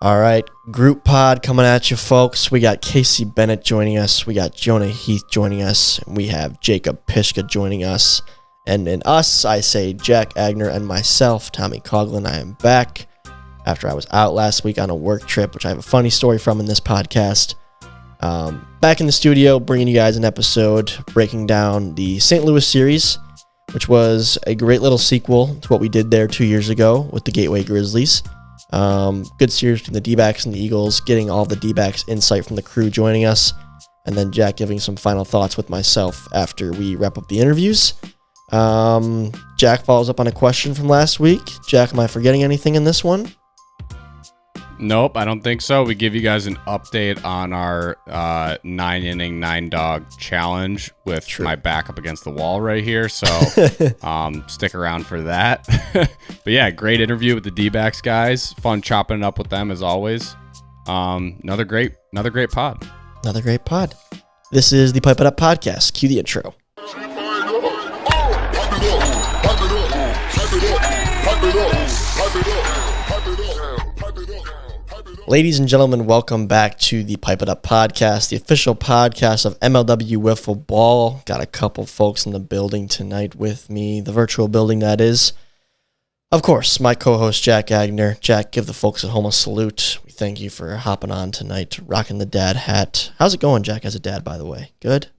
All right, group pod coming at you, folks. We got Casey Bennett joining us. We got Jonah Heath joining us. We have Jacob Pishka joining us. And in us, I say Jack Agner and myself, Tommy Coughlin. I am back after I was out last week on a work trip, which I have a funny story from in this podcast. Back in the studio, bringing you guys an episode breaking down the St. Louis series, which was a great little sequel to what we did there 2 years ago with the Gateway Grizzlies. Good series between the D-backs and the Eagles, getting all the D-backs insight from the crew joining us, and then Jack giving some final thoughts with myself after we wrap up the interviews. Jack follows up on a question from last week. Jack, am I forgetting anything in this one? Nope, I don't think so. We give you guys an update on our 9-inning, 9-dog challenge with my back up against the wall right here. So stick around for that. But yeah, great interview with the D-backs guys. Fun chopping it up with them as always. Another great pod. Another great pod. This is the Pipe It Up podcast. Cue the intro. Ladies and gentlemen, welcome back to the Pipe It Up podcast, the official podcast of MLW Wiffle Ball. Got a couple folks in the building tonight with me, the virtual building that is. Of course, my co-host Jack Agner. Jack, give the folks at home a salute. We thank you for hopping on tonight, rocking the dad hat. How's it going, Jack, as a dad, by the way? Good?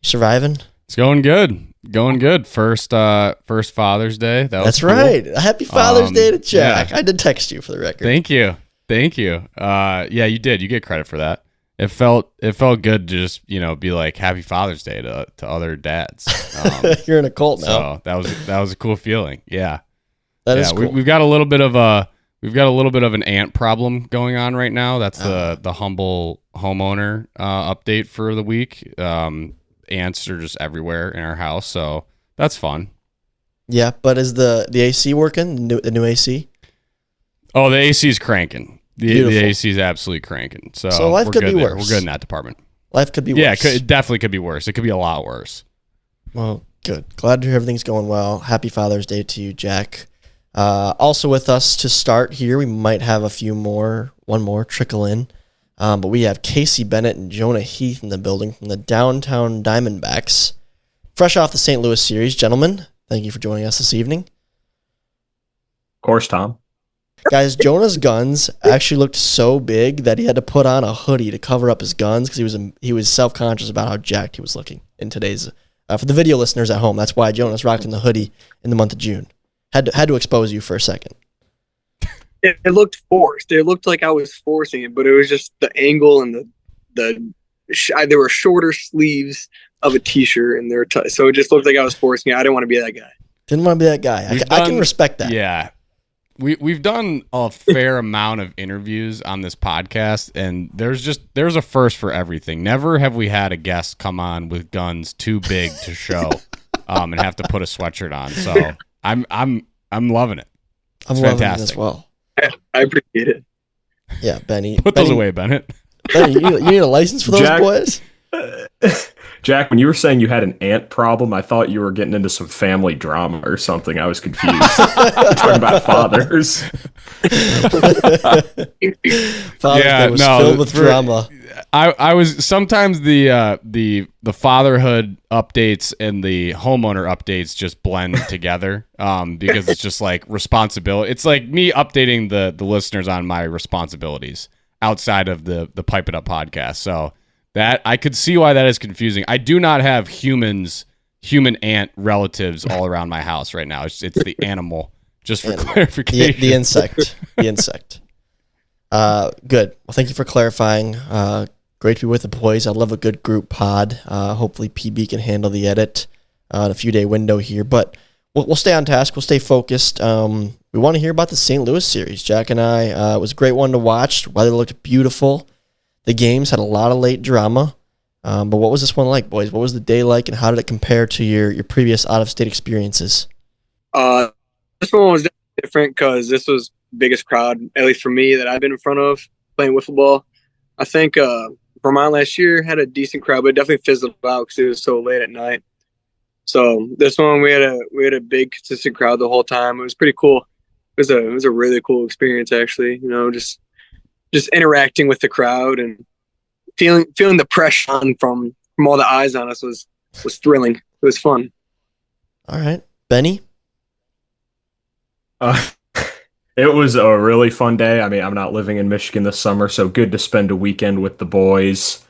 You surviving? It's going good. Going good. First Father's Day. That's cool. Right. Happy Father's Day to Jack. Yeah. I did text you for the record. Thank you. Yeah, you did. You get credit for that. It felt good to just, be like Happy Father's Day to other dads. You're in a cult now. So that was a cool feeling. Yeah. That is cool. We've got a little bit of an ant problem going on right now. That's the humble homeowner update for the week. Ants are just everywhere in our house, so that's fun. Yeah, but is the AC working? The new AC? Oh, the AC is cranking. The AC is absolutely cranking. So life could be worse. We're good in that department. Life could be worse. Yeah, it definitely could be worse. It could be a lot worse. Well, good. Glad to hear everything's going well. Happy Father's Day to you, Jack. Also with us to start here, we might have one more trickle in. But we have Casey Bennett and Jonah Heath in the building from the Downtown Diamondbacks. Fresh off the St. Louis series, gentlemen. Thank you for joining us this evening. Of course, Tom. Guys, Jonah's guns actually looked so big that he had to put on a hoodie to cover up his guns because he was self-conscious about how jacked he was looking in today's. For the video listeners at home, that's why Jonah's rocking the hoodie in the month of June. Had to expose you for a second. It looked forced. It looked like I was forcing it, but it was just the angle and there were shorter sleeves of a t-shirt and so it just looked like I was forcing it. I didn't want to be that guy. Didn't want to be that guy. I can respect that. Yeah. We've done a fair amount of interviews on this podcast, and there's a first for everything. Never have we had a guest come on with guns too big to show, and have to put a sweatshirt on. So I'm loving it. I'm loving it as well. I appreciate it. Yeah, Benny. Put those away, Bennett. Benny, you need a license for those Jack, boys? Jack, when you were saying you had an ant problem, I thought you were getting into some family drama or something. I was confused. Talking about fathers. Father's Day was filled with drama. I was sometimes the fatherhood updates and the homeowner updates just blend together because it's just like responsibility. It's like me updating the listeners on my responsibilities outside of the Pipe It Up podcast. So that I could see why that is confusing. I do not have human ant relatives all around my house right now. It's the animal, just for clarification. The insect. The insect. Good. Well, thank you for clarifying. Great to be with the boys. I love a good group pod. Hopefully PB can handle the edit in a few-day window here. But we'll stay on task. We'll stay focused. We want to hear about the St. Louis series. Jack and I, it was a great one to watch. Weather looked beautiful. The games had a lot of late drama. But what was this one like, boys? What was the day like, and how did it compare to your previous out-of-state experiences? This one was different because this was the biggest crowd, at least for me, that I've been in front of playing wiffle ball. I think Vermont last year had a decent crowd, but it definitely fizzled out because it was so late at night. So this one we had a big consistent crowd the whole time. It was pretty cool. It was a really cool experience, actually. Just just interacting with the crowd and feeling the pressure on from all the eyes on us was thrilling. It was fun. All right, Benny. It was a really fun day. I mean, I'm not living in Michigan this summer, so good to spend a weekend with the boys.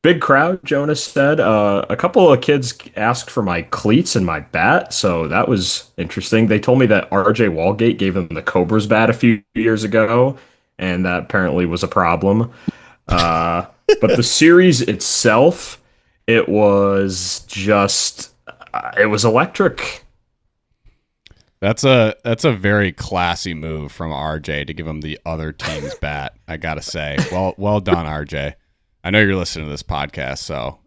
Big crowd, Jonas said. A couple of kids asked for my cleats and my bat, so that was interesting. They told me that RJ Walgate gave them the Cobras bat a few years ago, and that apparently was a problem. But the series itself, it was electric. That's a very classy move from RJ to give him the other team's bat. I gotta say, well done, RJ. I know you're listening to this podcast, so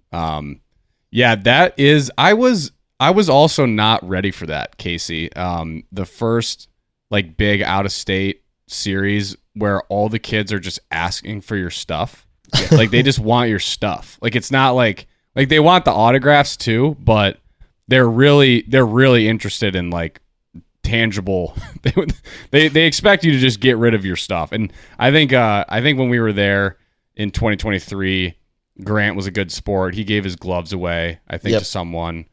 yeah, that is. I was also not ready for that, Casey. The first like big out of state series where all the kids are just asking for your stuff, like they just want your stuff. Like it's not like they want the autographs too, but they're really interested in like tangible. They expect you to just get rid of your stuff. And I think when we were there in 2023, Grant was a good sport. He gave his gloves away, I think, to someone.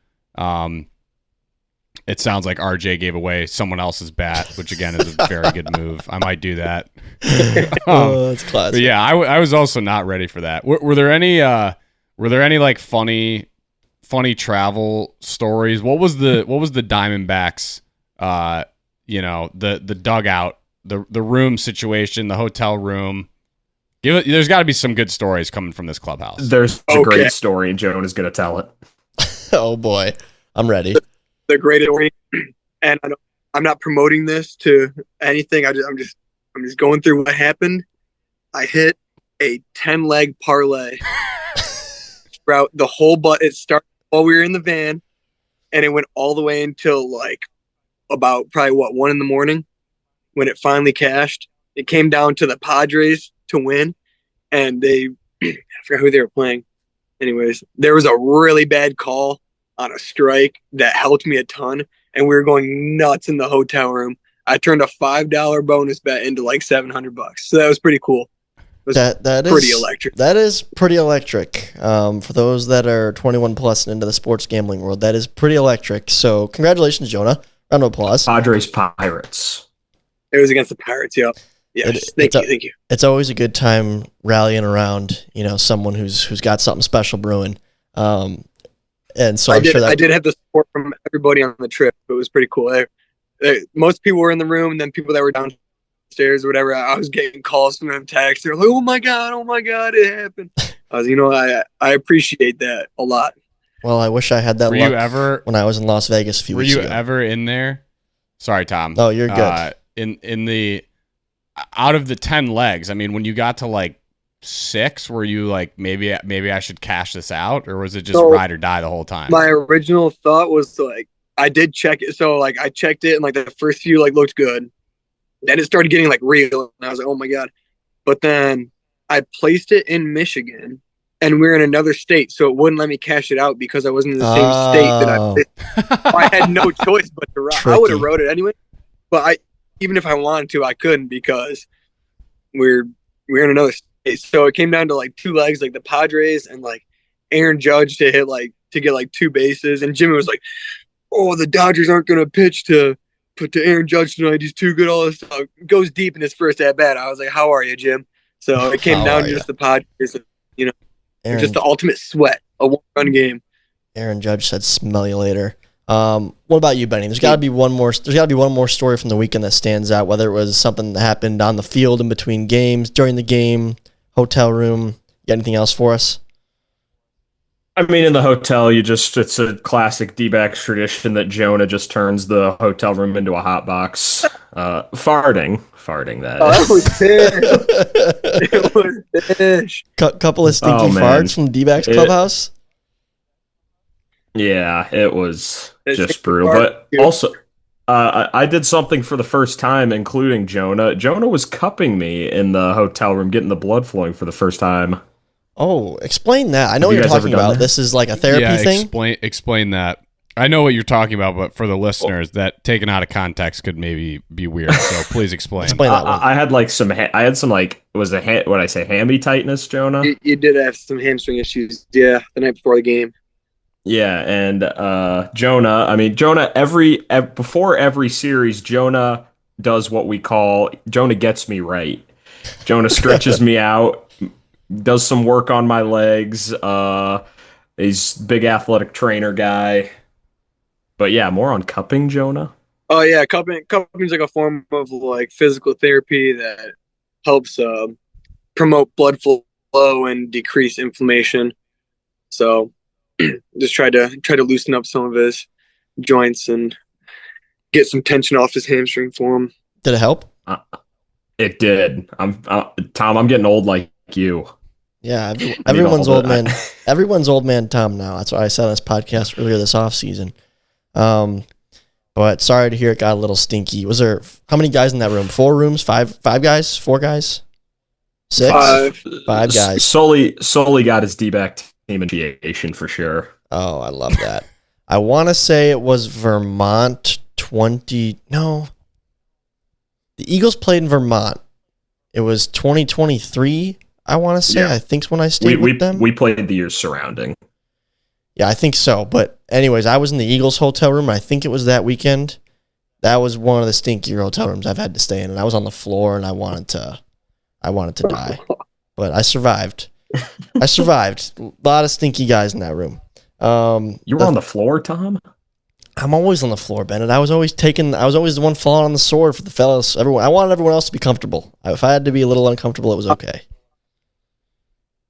It sounds like RJ gave away someone else's bat, which again is a very good move. I might do that. That's classic. But yeah, I was also not ready for that. Were there any like funny travel stories? What was the Diamondbacks? The dugout, the room situation, the hotel room. There's got to be some good stories coming from this clubhouse. There's a great story, and Joan is going to tell it. Oh boy, I'm ready. The great story, and I'm not promoting this to anything. I'm just going through what happened. I hit a 10-leg parlay throughout the whole. But it started while we were in the van, and it went all the way until like about probably 1 a.m. when it finally cashed. It came down to the Padres to win, and I forgot who they were playing. Anyways, there was a really bad call on a strike that helped me a ton, and we were going nuts in the hotel room. I turned a $5 bonus bet into like $700, so that was pretty cool. That is pretty electric. That is pretty electric. For those that are 21 plus and into the sports gambling world, that is pretty electric. So congratulations, Jonah. Round of applause. Padres Pirates. It was against the Pirates. Yep. Yes. Thank you. It's always a good time rallying around, someone who's got something special brewing. And so I did have the support from everybody on the trip. It was pretty cool. Most people were in the room, and then people that were downstairs or whatever, I was getting calls from them, texts. They're like, oh my God, it happened. I was, I appreciate that a lot. Well, I wish I had that luck when I was in Las Vegas a few weeks ago. Were you ever in there? Sorry, Tom. Oh, you're good. In the out of the 10 legs, I mean, when you got to like 6, were you like, maybe I should cash this out, or was it just ride or die the whole time? My original thought was like, I did check it. So like I checked it, and like the first few like looked good. Then it started getting like real, and I was like, oh my God. But then I placed it in Michigan, and we're in another state, so it wouldn't let me cash it out because I wasn't in the same state that I had no choice but to ride. I would have wrote it anyway, but even if I wanted to, I couldn't because we're in another state. So it came down to like 2 legs, like the Padres and like Aaron Judge to get like 2 bases, and Jimmy was like, "Oh, the Dodgers aren't going to pitch to Aaron Judge tonight. He's too good." All this stuff goes deep in his first at bat. I was like, "How are you, Jim?" So it came down to just the Padres, just the ultimate sweat, a 1-run game. Aaron Judge said, "Smell you later." What about you, Benny? There's got to be one more story from the weekend that stands out. Whether it was something that happened on the field in between games, during the game, hotel room. Got anything else for us? I mean, in the hotel, it's a classic D-backs tradition that Jonah just turns the hotel room into a hot box. Farting that is. It was fish. Couple of stinky farts from the D-backs clubhouse. Yeah, it was just brutal. But also, I did something for the first time, including Jonah. Jonah was cupping me in the hotel room, getting the blood flowing for the first time. Oh, explain that. I know what you're talking about. This is like a therapy thing. Explain that. I know what you're talking about, but for the listeners, that taken out of context could maybe be weird. So please explain. Explain that one. I had like what I say, hammy tightness, Jonah? You did have some hamstring issues, the night before the game. Yeah, and Jonah, before every series, Jonah does what we call, Jonah gets me right. Jonah stretches me out, does some work on my legs. He's a big athletic trainer guy. But yeah, more on cupping, Jonah. Oh yeah, cupping's like a form of like physical therapy that helps promote blood flow and decrease inflammation. So just try to loosen up some of his joints and get some tension off his hamstring for him. Did it help? It did. Tom, I'm getting old like you. Yeah, everyone's old man. Everyone's old man Tom now. That's what I said on this podcast earlier this off season. But sorry to hear it got a little stinky. Was there how many guys in that room? 4 rooms? 5 guys? 4 guys? 6? 5 guys. Sully got his D-back team initiation for sure. Oh, I love that. I want to say it was Vermont 20. No. The Eagles played in Vermont. It was 2023, I want to say. Yeah. I think when I stayed with them. We played the years surrounding. Yeah, I think so. But anyways, I was in the Eagles hotel room. I think it was that weekend. That was one of the stinkier hotel rooms I've had to stay in. And I was on the floor and I wanted to die. But I survived. A lot of stinky guys in that room. You were on the floor, Tom? I'm always on the floor, Bennett. I was always the one falling on the sword for the fellas. I wanted everyone else to be comfortable. If I had to be a little uncomfortable, it was okay.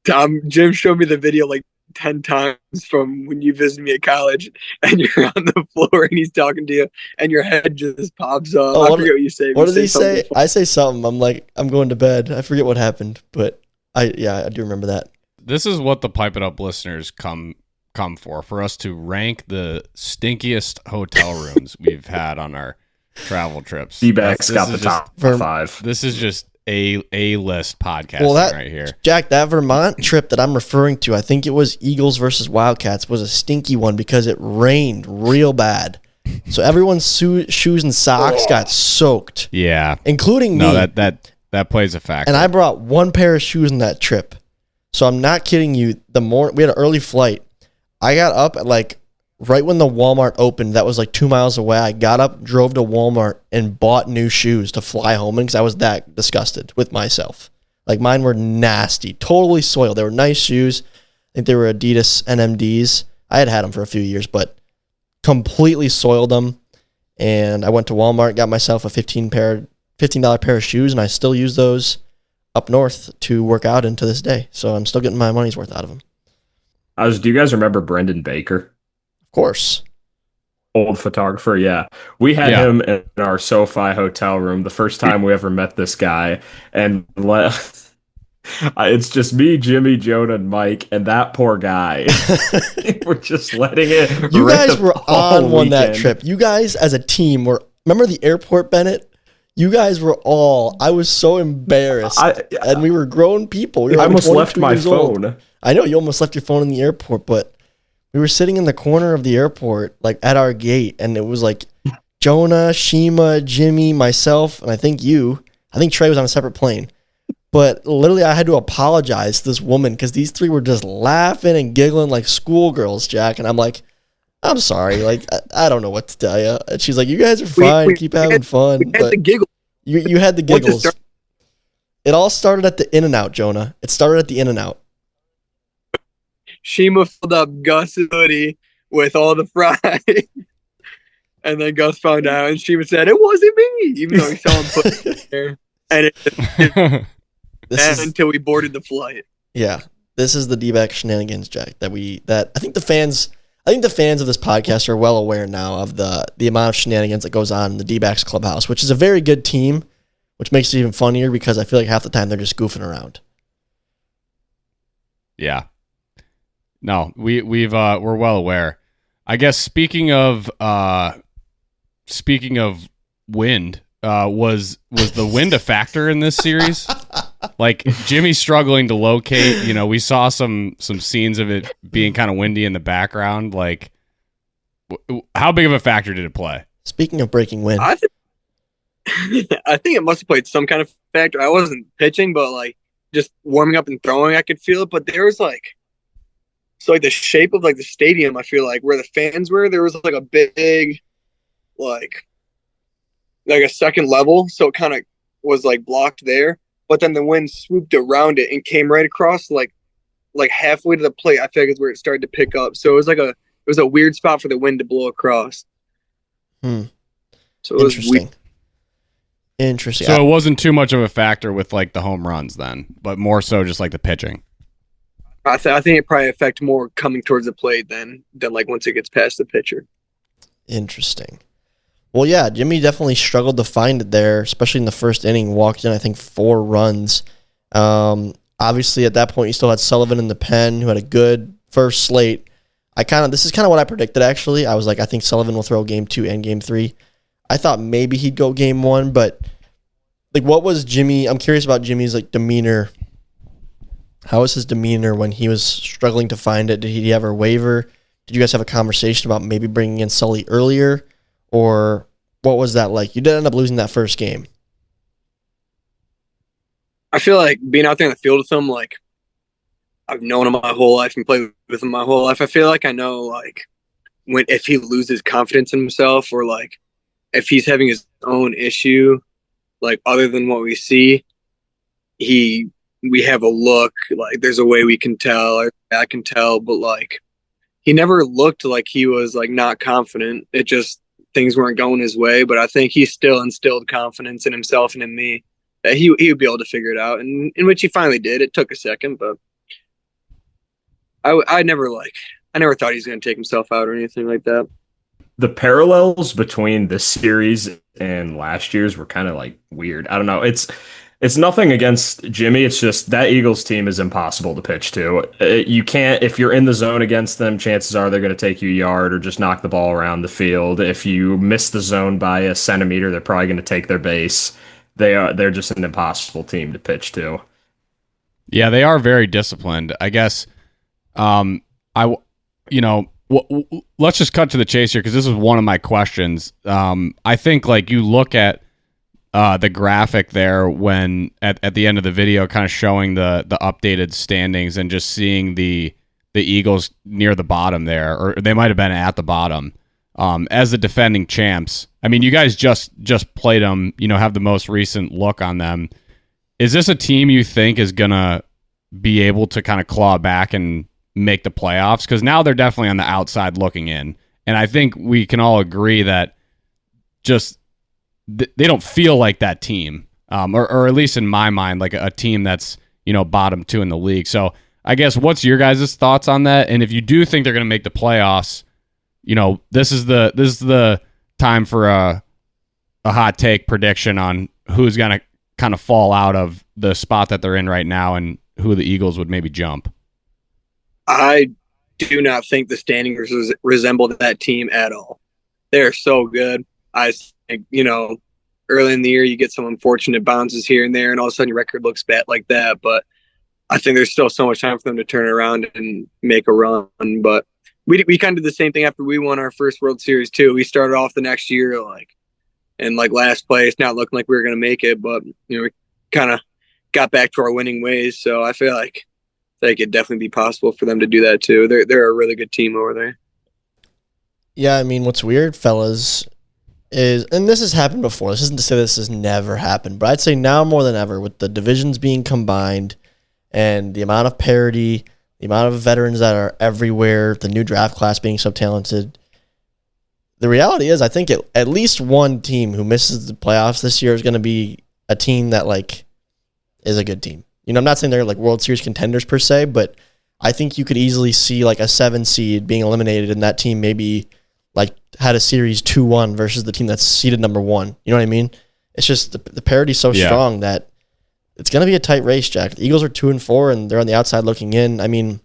Tom, Jim showed me the video like 10 times from when you visited me at college, and you're on the floor and he's talking to you and your head just pops up. I forget what you say. What did he say? I say something. I'm like, I'm going to bed. I forget what happened, but I do remember that. This is what the Pipe It Up listeners come for us to rank the stinkiest hotel rooms we've had on our travel trips. D-backs got the top 5. This is just A-list podcasting right here. Jack, that Vermont trip that I'm referring to, I think it was Eagles versus Wildcats, was a stinky one because it rained real bad. So everyone's shoes and socks got soaked. Yeah. Including me. No, that plays a factor. And I brought 1 pair of shoes on that trip. So I'm not kidding you. We had an early flight. I got up at like right when the Walmart opened. That was like 2 miles away. I got up, drove to Walmart, and bought new shoes to fly home in because I was that disgusted with myself. Like mine were nasty, totally soiled. They were nice shoes. I think they were Adidas NMDs. I had them for a few years, but completely soiled them. And I went to Walmart, got myself a $15 pair of shoes, and I still use those up north to work out in to this day. So I'm still getting my money's worth out of them. Do you guys remember Brendan Baker? Of course. Old photographer, yeah. We had him in our SoFi hotel room the first time we ever met this guy. And it's just me, Jimmy, Jonah, and Mike, and that poor guy. We're just letting it. You guys were on one that trip. You guys as a team were, remember the airport, Bennett? You guys were I was so embarrassed. And we were grown people. I almost left my phone. Old. I know you almost left your phone in the airport, but we were sitting in the corner of the airport, like at our gate, and it was like Jonah, Shima, Jimmy, myself, and I think you. I think Trey was on a separate plane. But literally, I had to apologize to this woman because these 3 were just laughing and giggling like schoolgirls, Jack. And I'm like, I'm sorry. Like, I don't know what to tell you. And she's like, you guys are fine. Keep having fun. We had the giggles. You had the giggles. It all started at the In-N-Out, Jonah. It started at the In-N-Out. Shima filled up Gus's hoodie with all the fries. And then Gus found out, and Shima said, it wasn't me, even though he saw him put it there. And until we boarded the flight. Yeah. This is the D-back shenanigans, Jack, that I think the fans of this podcast are well aware now of the amount of shenanigans that goes on in the D-backs clubhouse, which is a very good team, which makes it even funnier because I feel like half the time they're just goofing around. Yeah. No, we're well aware. I guess speaking of wind, was the wind a factor in this series? Like Jimmy struggling to locate, we saw some scenes of it being kind of windy in the background. Like, How big of a factor did it play? Speaking of breaking wind, I think it must have played some kind of factor. I wasn't pitching, but like just warming up and throwing, I could feel it. But there was like, so like the shape of like the stadium, I feel like where the fans were, there was like a big, like a second level. So it kind of was like blocked there. But then the wind swooped around it and came right across like halfway to the plate. I feel like is where it started to pick up. So it was a weird spot for the wind to blow across. Hmm. So it was weird. Interesting. So it wasn't too much of a factor with like the home runs then, but more so just like the pitching. I think it probably affect more coming towards the plate than like once it gets past the pitcher. Interesting. Well, yeah, Jimmy definitely struggled to find it there, especially in the first inning. Walked in, I think, 4 runs. Obviously, at that point, you still had Sullivan in the pen, who had a good first slate. This is kind of what I predicted, actually. I was like, I think Sullivan will throw game 2 and game 3. I thought maybe he'd go game 1, but like, what was Jimmy? I'm curious about Jimmy's like demeanor. How was his demeanor when he was struggling to find it? Did he ever waver? Did you guys have a conversation about maybe bringing in Sully earlier, or what was that like? You did end up losing that first game. I feel like being out there in the field with him, like I've known him my whole life and played with him my whole life. I feel like I know like if he loses confidence in himself, or like if he's having his own issue, like other than what we see, we have a look, like there's a way we can tell, or I can tell, but like he never looked like he was like not confident. It just, things weren't going his way, but I think he still instilled confidence in himself and in me that he would be able to figure it out, and in which he finally did. It took a second, but I never thought he was going to take himself out or anything like that. The parallels between this series and last year's were kind of like weird. I don't know. It's nothing against Jimmy. It's just that Eagles team is impossible to pitch to. You can't, if you're in the zone against them, chances are they're going to take you a yard or just knock the ball around the field. If you miss the zone by a centimeter, they're probably going to take their base. They're just an impossible team to pitch to. Yeah, they are very disciplined. I guess, let's just cut to the chase here, because this is one of my questions. I think like you look at the graphic there when at the end of the video, kind of showing the updated standings and just seeing the Eagles near the bottom there, or they might have been at the bottom. As the defending champs, I mean, you guys just played them, have the most recent look on them. Is this a team you think is going to be able to kind of claw back and make the playoffs? Because now they're definitely on the outside looking in. And I think we can all agree that just they don't feel like that team, or at least in my mind, like a team that's, bottom 2 in the league. So I guess what's your guys' thoughts on that? And if you do think they're going to make the playoffs, this is the time for a hot take prediction on who's going to kind of fall out of the spot that they're in right now and who the Eagles would maybe jump. I do not think the standings resemble that team at all. They're so good. I think, early in the year you get some unfortunate bounces here and there, and all of a sudden your record looks bad like that. But I think there's still so much time for them to turn around and make a run. But we kind of did the same thing after we won our first World Series too. We started off the next year in last place, not looking like we were going to make it, but we kind of got back to our winning ways. So I feel like it could definitely be possible for them to do that too. They're a really good team over there. Yeah, I mean, what's weird, fellas, is, and this has happened before. This isn't to say this has never happened, but I'd say now more than ever, with the divisions being combined and the amount of parity, the amount of veterans that are everywhere, the new draft class being so talented, the reality is I think at least one team who misses the playoffs this year is going to be a team that is a good team. I'm not saying they're like World Series contenders per se, but I think you could easily see like a 7 seed being eliminated, and that team maybe had a series 2-1 versus the team that's seeded number 1. You know what I mean? It's just the parity so strong that it's going to be a tight race, Jack. The Eagles are 2-4, and they're on the outside looking in. I mean,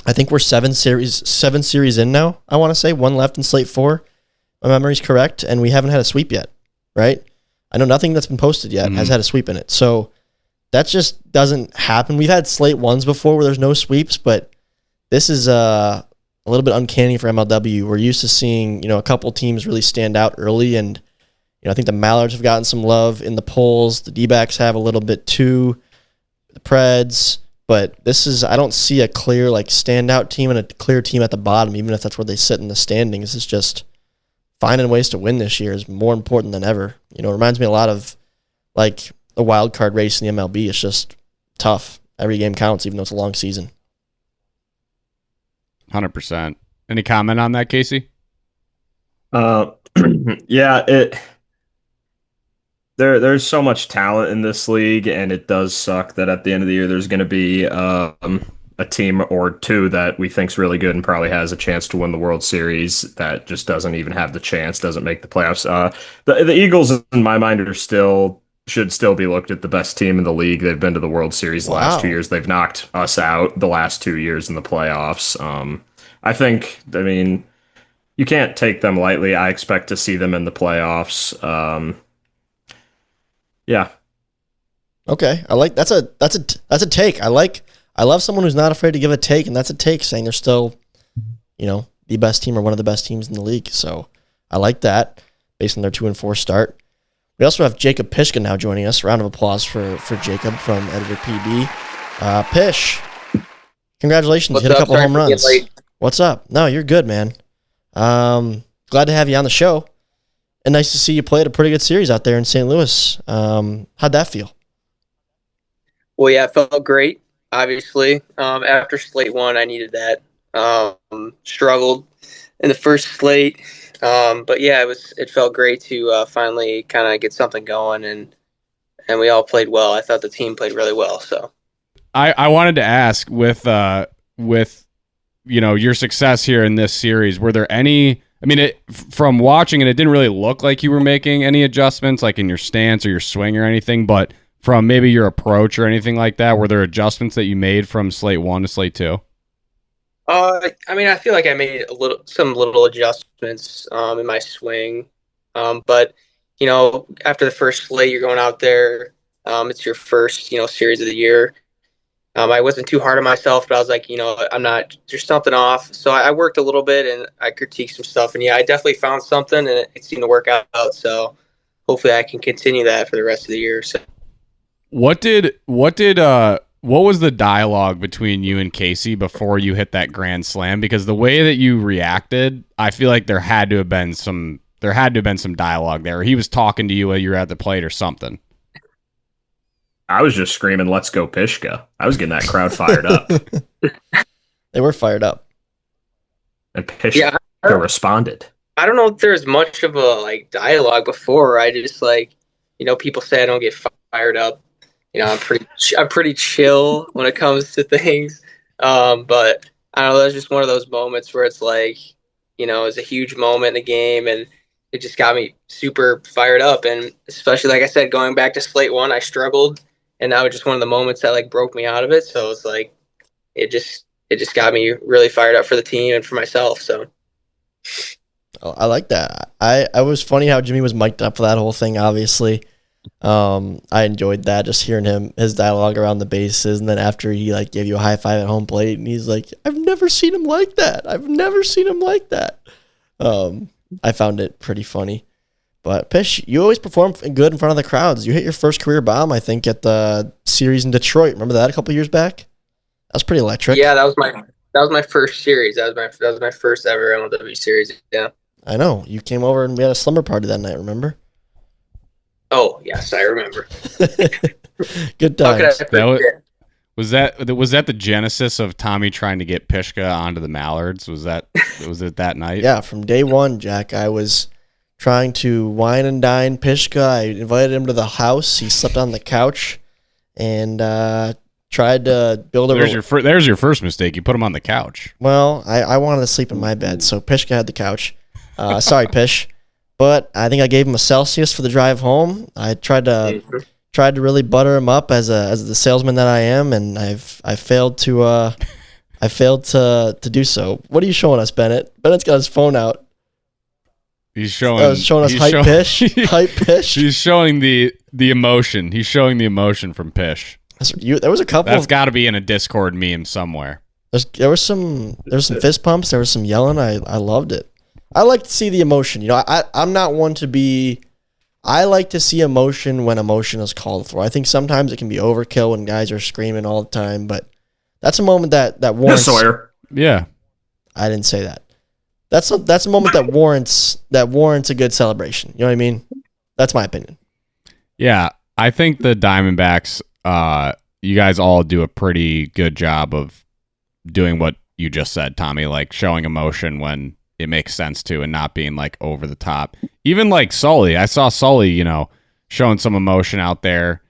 I think we're 7 series in now, I want to say. 1 left in slate 4. My memory's correct, and we haven't had a sweep yet, right? I know nothing that's been posted yet has had a sweep in it. So that just doesn't happen. We've had slate 1s before where there's no sweeps, but this is a little bit uncanny for MLW. We're used to seeing, a couple teams really stand out early, and I think the Mallards have gotten some love in the polls. The D-backs have a little bit too. The Preds, but I don't see a clear standout team and a clear team at the bottom, even if that's where they sit in the standings. It's just finding ways to win this year is more important than ever. It reminds me a lot of a wild card race in the MLB. It's just tough. Every game counts, even though it's a long season. 100%. Any comment on that, Casey? Yeah, there's so much talent in this league, and it does suck that at the end of the year there's going to be a team or two that we think's really good and probably has a chance to win the World Series that just doesn't even have the chance, doesn't make the playoffs. The Eagles, in my mind, should still be looked at the best team in the league. They've been to the World Series the last 2 years. They've knocked us out the last 2 years in the playoffs. I mean, you can't take them lightly. I expect to see them in the playoffs. Yeah. Okay, I like that's a take. I love someone who's not afraid to give a take, and that's a take, saying they're still, the best team or one of the best teams in the league. So I like that based on their 2-4 start. We also have Jacob Pishka now joining us. Round of applause for Jacob from Editor PB. Pish, congratulations! What's You hit a up? couple Sorry home for being runs. late. What's up? No, you're good, man. Glad to have you on the show. And nice to see you play at a pretty good series out there in St. Louis. How'd that feel? Well, yeah, it felt great. Obviously, after slate 1, I needed that. Struggled in the first slate, but yeah, it felt great to finally kind of get something going, and we all played well. I thought the team played really well. So, I wanted to ask with your success here in this series, were there any? I mean, from watching it, it didn't really look like you were making any adjustments, like in your stance or your swing or anything. But from maybe your approach or anything like that, were there adjustments that you made from slate 1 to slate 2? I mean, I feel like I made some little adjustments in my swing, but after the first slate, you're going out there. It's your first series of the year. I wasn't too hard on myself, but I was like, there's something off. So I worked a little bit and I critiqued some stuff. And yeah, I definitely found something and it seemed to work out. So hopefully I can continue that for the rest of the year. So what was the dialogue between you and Casey before you hit that grand slam? Because the way that you reacted, I feel like there had to have been some dialogue there. He was talking to you while you were at the plate or something. I was just screaming, "Let's go, Pishka!" I was getting that crowd fired up. They were fired up, and Pishka responded. I don't know if there's much of a dialogue before. I just people say I don't get fired up. I'm pretty chill when it comes to things. But I don't know. That's just one of those moments where it's it's a huge moment in the game, and it just got me super fired up. And especially, like I said, going back to slate 1, I struggled. And that was just one of the moments that broke me out of it. So it's it just got me really fired up for the team and for myself. So I like that. I was funny how Jimmy was mic'd up for that whole thing. Obviously, I enjoyed that, just hearing his dialogue around the bases, and then after he gave you a high five at home plate, and he's like, "I've never seen him like that. I've never seen him like that." I found it pretty funny. But Pish, you always perform good in front of the crowds. You hit your first career bomb, I think, at the series in Detroit. Remember that a couple years back? That was pretty electric. Yeah, that was my first series. That was my first ever MLW series. Yeah. I know. You came over and we had a slumber party that night. Remember? Oh yes, I remember. Good times. Was that the genesis of Tommy trying to get Pishka onto the Mallards? Was it that night? Yeah, from day one, Jack. I was trying to wine and dine Pishka. I invited him to the house. He slept on the couch and tried to build a... There's your first mistake. You put him on the couch. Well, I wanted to sleep in my bed, so Pishka had the couch. Sorry, Pish. But I think I gave him a Celsius for the drive home. I tried to really butter him up as the salesman that I am, and I failed to do so. What are you showing us, Bennett? Bennett's got his phone out. He's showing us hype Pish. Hype Pish. He's showing the emotion. He's showing the emotion from Pish. There was a couple. That's got to be in a Discord meme somewhere. There was some fist pumps. There was some yelling. I loved it. I like to see the emotion. I'm not one to be. I like to see emotion when emotion is called for. I think sometimes it can be overkill when guys are screaming all the time, but that's a moment that warrants. Sawyer. Yeah, I didn't say that. That's a moment that warrants a good celebration. You know what I mean? That's my opinion. yeah. I think the Diamondbacks, you guys all do a pretty good job of doing what you just said, Tommy, like showing emotion when it makes sense to and not being like over the top. Even like Sully, I saw Sully, showing some emotion out there.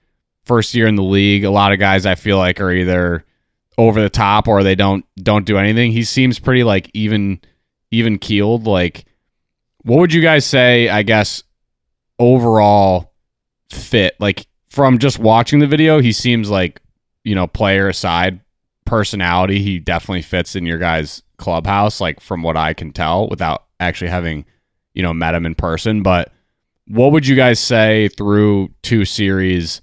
First year in the league, a lot of guys I feel like are either over the top or they don't do anything. He seems pretty like even keeled. Like, what would you guys say, I guess, overall fit? Like, from just watching the video, he seems like, player aside, personality, he definitely fits in your guys' clubhouse, like from what I can tell without actually having, met him in person. But what would you guys say through 2 series?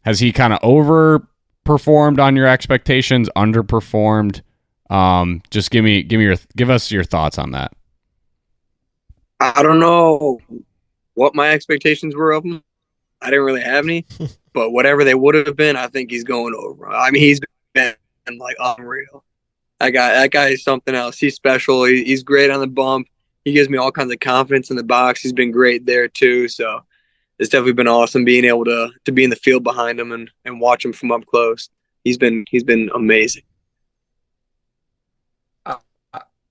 Has he kind of overperformed on your expectations, underperformed? Just give us your thoughts on that. I don't know what my expectations were of him. I didn't really have any, but whatever they would have been, I think he's going over. I mean, he's been like unreal. That guy is something else. He's special. He's great on the bump. He gives me all kinds of confidence in the box. He's been great there too. So it's definitely been awesome being able to be in the field behind him and watch him from up close. He's been amazing.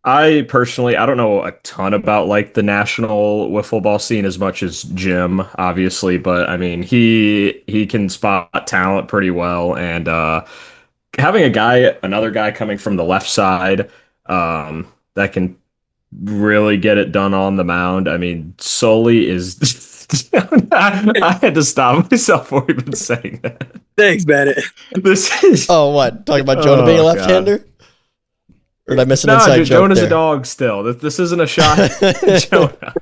I personally, I don't know a ton about like the national wiffle ball scene as much as Jim, obviously, but I mean he can spot talent pretty well, and having another guy coming from the left side that can really get it done on the mound. I mean, Sully is. I had to stop myself before even saying that. Thanks, Bennett. This is. Oh, what? Talking about Jonah being a left-hander? God. Or did I miss an inside joke Jonah's there? a dog still. This isn't a shot at Jonah.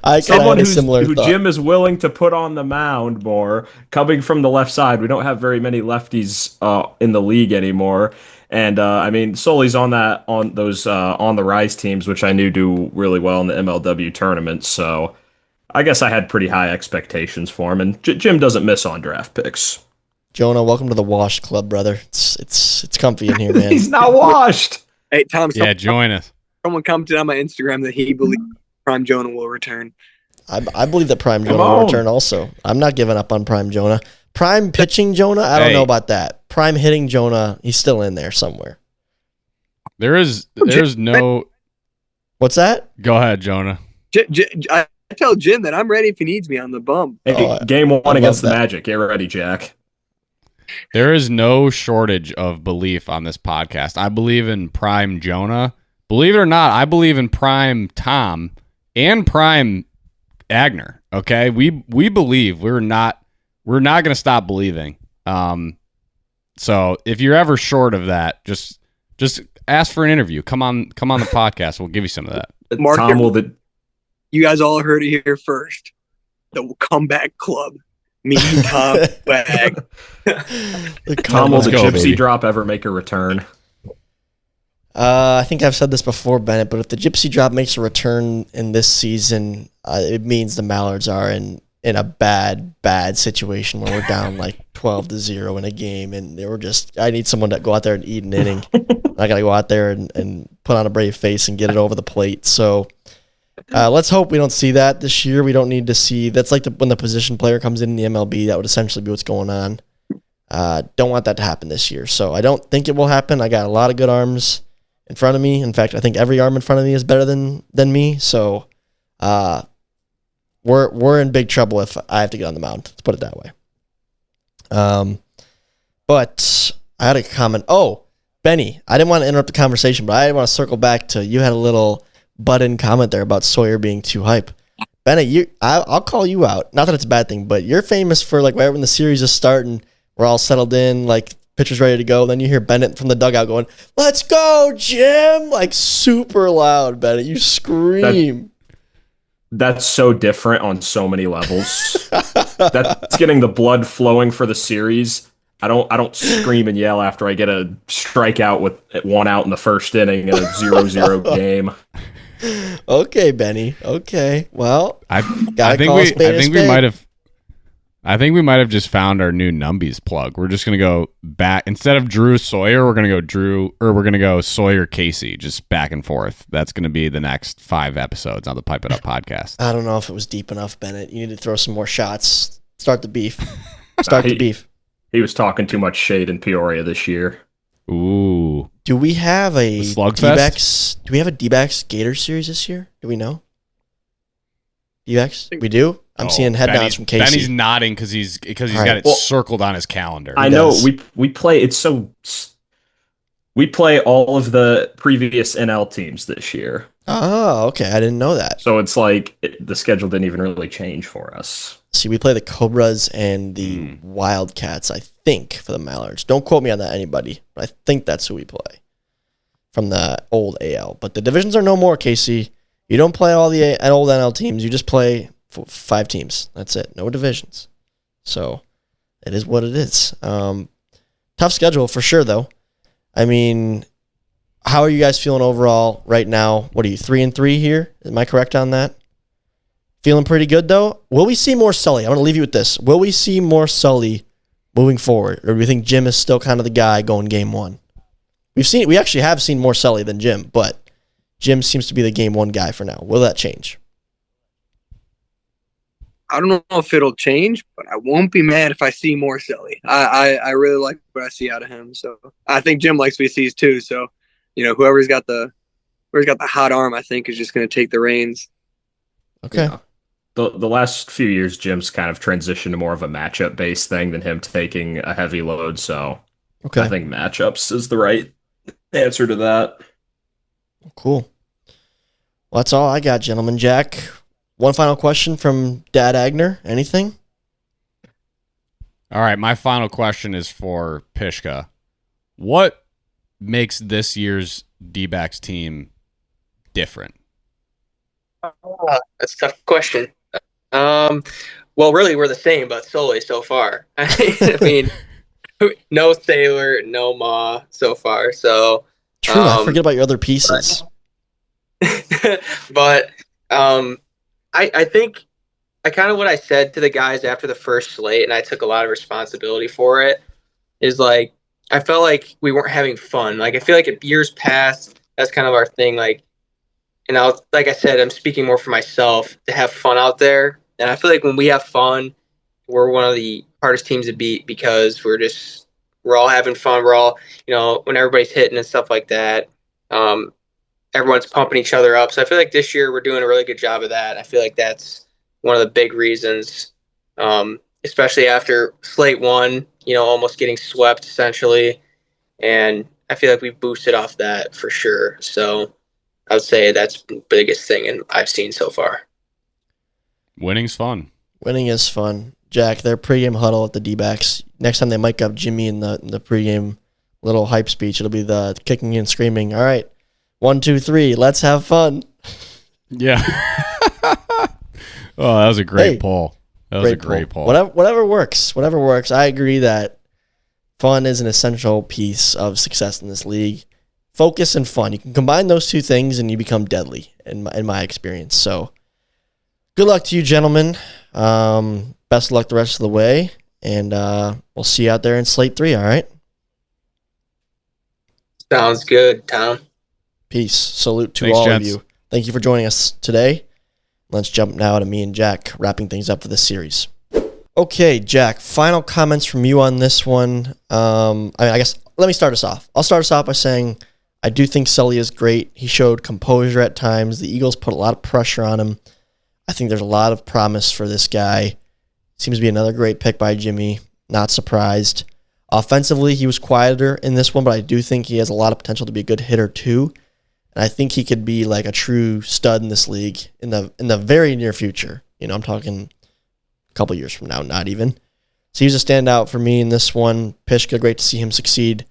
I kind of had a similar who thought. Jim is willing to put on the mound more, coming from the left side. We don't have very many lefties in the league anymore. And I mean, Sully's on those on the rise teams, which I knew do really well in the MLW tournament. So I guess I had pretty high expectations for him. And Jim doesn't miss on draft picks. Jonah, welcome to the Wash Club, brother. It's comfy in here, man. He's not washed. Hey, Tom. Yeah, join us. Someone commented on my Instagram that he believes Prime Jonah will return. I believe that Prime Jonah will return also. I'm not giving up on Prime Jonah. Prime pitching Jonah, I don't know about that. Prime hitting Jonah, he's still in there somewhere. There's no. What's that? Go ahead, Jonah. I tell Jim that I'm ready if he needs me on the bump. Hey, game 1 against the Magic. Get ready, Jack. There is no shortage of belief on this podcast. I believe in Prime Jonah. Believe it or not, I believe in Prime Tom and Prime Agner. Okay, we believe. We're not going to stop believing. So if you're ever short of that, just ask for an interview. Come on the podcast. We'll give you some of that. You guys all heard it here first. The Comeback Club. Me, Tom, Bag. Tom, will the gypsy baby. drop ever make a return? I think I've said this before, Bennett, but if the gypsy drop makes a return in this season, it means the Mallards are in a bad situation where we're down like 12-0 in a game, and I need someone to go out there and eat an inning. I got to go out there and put on a brave face and get it over the plate. So let's hope we don't see that this year. We don't need to see. That's like when the position player comes in the MLB. That would essentially be what's going on. Don't want that to happen this year. So I don't think it will happen. I got a lot of good arms in front of me. In fact, I think every arm in front of me is better than me. So we're in big trouble if I have to get on the mound. Let's put it that way. But I had a comment. Oh, Benny, I didn't want to interrupt the conversation, but I want to circle back to you had a little butt-in comment there about Sawyer being too hype. Benny, I'll call you out. Not that it's a bad thing, but you're famous for like right when the series is starting, we're all settled in, like pitcher's ready to go. Then you hear Bennett from the dugout going, "Let's go, Jim!" Like super loud, Bennett. You scream. That's so different on so many levels. That's getting the blood flowing for the series. I don't scream and yell after I get a strikeout with 1 out in the first inning in a 0-0 game. Okay, Benny. Okay. Well, I gotta think call a we spade a spade. we might have just found our new Numbies plug. We're just gonna go back instead of Drew Sawyer. We're gonna go Sawyer Casey, just back and forth. That's gonna be the next 5 episodes on the Pipe It Up podcast. I don't know if it was deep enough, Bennett. You need to throw some more shots. Start the beef. Start the beef. He was talking too much shade in Peoria this year. Ooh. Do we have a Slugfest? D-backs? Do we have a D-backs Gator series this year? Do we know? D-backs? We do? I'm seeing head nods from Casey. Benny's nodding because he's got it circled on his calendar. I know we play. We play all of the previous NL teams this year. Oh, okay. I didn't know that. So it's like the schedule didn't even really change for us. See, we play the Cobras and the Wildcats, I think, for the Mallards. Don't quote me on that, anybody. But I think that's who we play from the old AL. But the divisions are no more, Casey. You don't play all the old NL teams. You just play 5 teams. That's it. No divisions. So it is what it is. Tough schedule for sure, though. I mean, how are you guys feeling overall right now? What are you, 3-3 here? Am I correct on that? Feeling pretty good, though? Will we see more Sully? I want to leave you with this. Will we see more Sully moving forward? Or do we think Jim is still kind of the guy going game 1? We actually have seen more Sully than Jim, but Jim seems to be the game 1 guy for now. Will that change? I don't know if it'll change, but I won't be mad if I see more Sully. I really like what I see out of him. So I think Jim likes what he sees too. So, whoever's got the hot arm, I think, is just going to take the reins. Okay. Yeah. The last few years, Jim's kind of transitioned to more of a matchup-based thing than him taking a heavy load. So I think matchups is the right answer to that. Cool. Well, that's all I got, gentlemen. Jack, one final question from Dad Agner. Anything? All right, my final question is for Pishka. What makes this year's D-backs team different? That's a tough question. Well, really, we're the same, but solely so far. I mean, no Sailor, no Ma so far. So true. I forget about your other pieces. But I think I kind of what I said to the guys after the first slate, and I took a lot of responsibility for it, is like I felt like we weren't having fun. Like I feel like in years past, that's kind of our thing. Like, and like I said, I'm speaking more for myself to have fun out there. And I feel like when we have fun, we're one of the hardest teams to beat because we're all having fun. We're all, when everybody's hitting and stuff like that, everyone's pumping each other up. So I feel like this year we're doing a really good job of that. I feel like that's one of the big reasons, especially after slate 1, almost getting swept essentially. And I feel like we've boosted off that for sure. So I would say that's the biggest thing I've seen so far. Winning's fun. Winning is fun. Jack, their pregame huddle at the D-backs. Next time they mic up Jimmy in the pregame little hype speech, it'll be the kicking and screaming. All right, 1, 2, 3, let's have fun. Yeah. Oh, that was a great poll. That was a great poll. Whatever works. Whatever works. I agree that fun is an essential piece of success in this league. Focus and fun. You can combine those two things and you become deadly in my experience. So good luck to you, gentlemen. Best of luck the rest of the way. And we'll see you out there in slate 3, all right? Sounds good, Tom. Peace. Salute to Thanks, all gents. of you. Thank you for joining us today. Let's jump now to me and Jack wrapping things up for this series. Okay, Jack, final comments from you on this one. I guess let me start us off. I'll start us off by saying I do think Sully is great. He showed composure at times. The Eagles put a lot of pressure on him. I think there's a lot of promise for this guy. Seems to be another great pick by Jimmy. Not surprised. Offensively, he was quieter in this one, but I do think he has a lot of potential to be a good hitter too. And I think he could be like a true stud in this league in the very near future. I'm talking a couple years from now, not even. So he's a standout for me in this one. Pishka, great to see him succeed.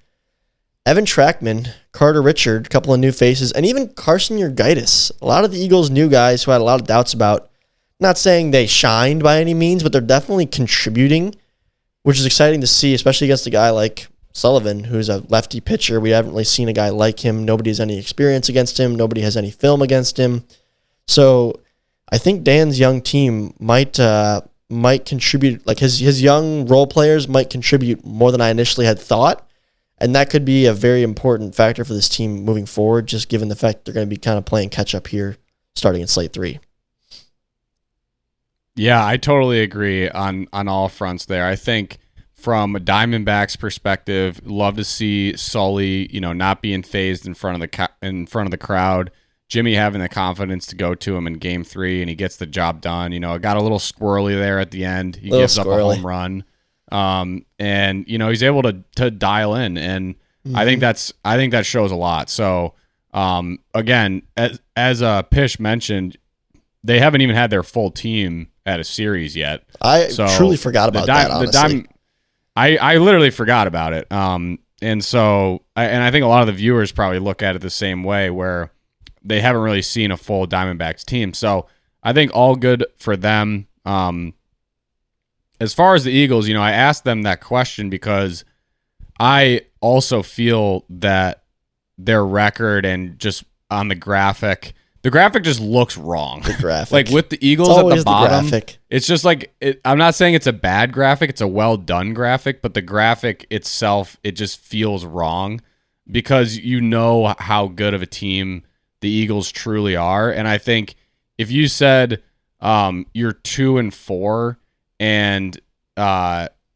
Evan Trackman, Carter Richard, a couple of new faces, and even Carson Urgaitis. A lot of the Eagles' new guys who I had a lot of doubts about. Not saying they shined by any means, but they're definitely contributing which is exciting to see, especially against a guy like Sullivan, who's a lefty pitcher. We haven't really seen a guy like him. Nobody has any experience against him. Nobody has any film against him. So I think Dan's young team might contribute, like his young role players might contribute more than I initially had thought. And that could be a very important factor for this team moving forward, just given the fact they're going to be kind of playing catch up here starting in slate 3. Yeah, I totally agree on all fronts there. I think from a Diamondbacks perspective, love to see Sully, not being phased in front of the crowd. Jimmy having the confidence to go to him in Game 3, and he gets the job done. It got a little squirrely there at the end. He gives up a home run, and he's able to dial in, and I think that shows a lot. So again, as Pish mentioned, they haven't even had their full team at a series yet. I truly forgot about that, honestly. I literally forgot about it. And so I think a lot of the viewers probably look at it the same way, where they haven't really seen a full Diamondbacks team. So I think all good for them. As far as the Eagles, I asked them that question because I also feel that their record and just on the graphic just looks wrong. The graphic. Like with the Eagles it's at the bottom, graphic. It's just like, I'm not saying it's a bad graphic. It's a well done graphic, but the graphic itself, it just feels wrong because how good of a team the Eagles truly are. And I think if you said you're 2-4 and